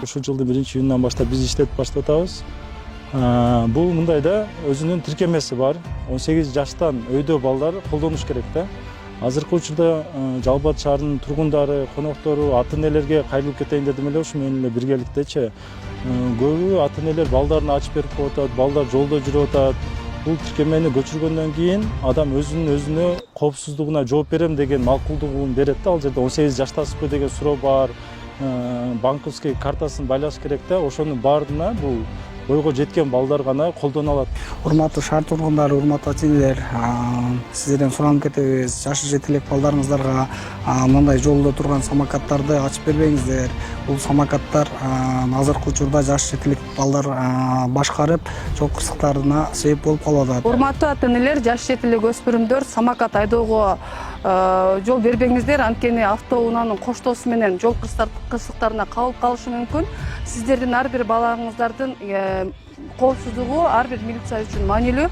Ушул жылдын 1-июнунан баштап биз иштетип баштатабыз. Бул мындай да өзүнүн тиркемеси бар. 18 жаштан өйдө балдар колдонуш керек да. Азыркы учурда Жалал Абад шаарынын тургундары, коноктору, ата-энелерге кайрылып кетейин дедим эле ушу менен эле биргеликтечи. Көбү ата-энелер балдарын ачып берип коюп атат, балдар жолдо жүрүп атат. Бул тиркемени көчүргөндөн кийин адам өзүнө коопсуздугуна жооп берем деген макулдугун берет да. Ал жерде 18 жаштасызбы деген суроо бар. Банковский картасын байлаш керек да. Ошонун баарына бул ойго жеткен балдар гана колдоно алат. Урматтуу шаар тургундары, урматтуу ата-энелер, сиздерден суранып кетебиз. Жашы жете элек балдарыңыздарга мындай жолдо турган самокаттарды ачып бербеңиздер. Бул самокаттар азыркы учурда жашы жете элек балдар башкарып, жол кырсыктарына себеп болуп калып атат. Урматтуу ата-энелер, жашы жете элек өспүрүмдөр самокат айдоого жол бербеңиздер. Анткени автоунаанын коштоосу менен жол кырсыктарына кабылып калышы мүмкүн. Сиздердин ар бир балаңыздардын коопсуздугу ар бир милиция үчүн маанилүү.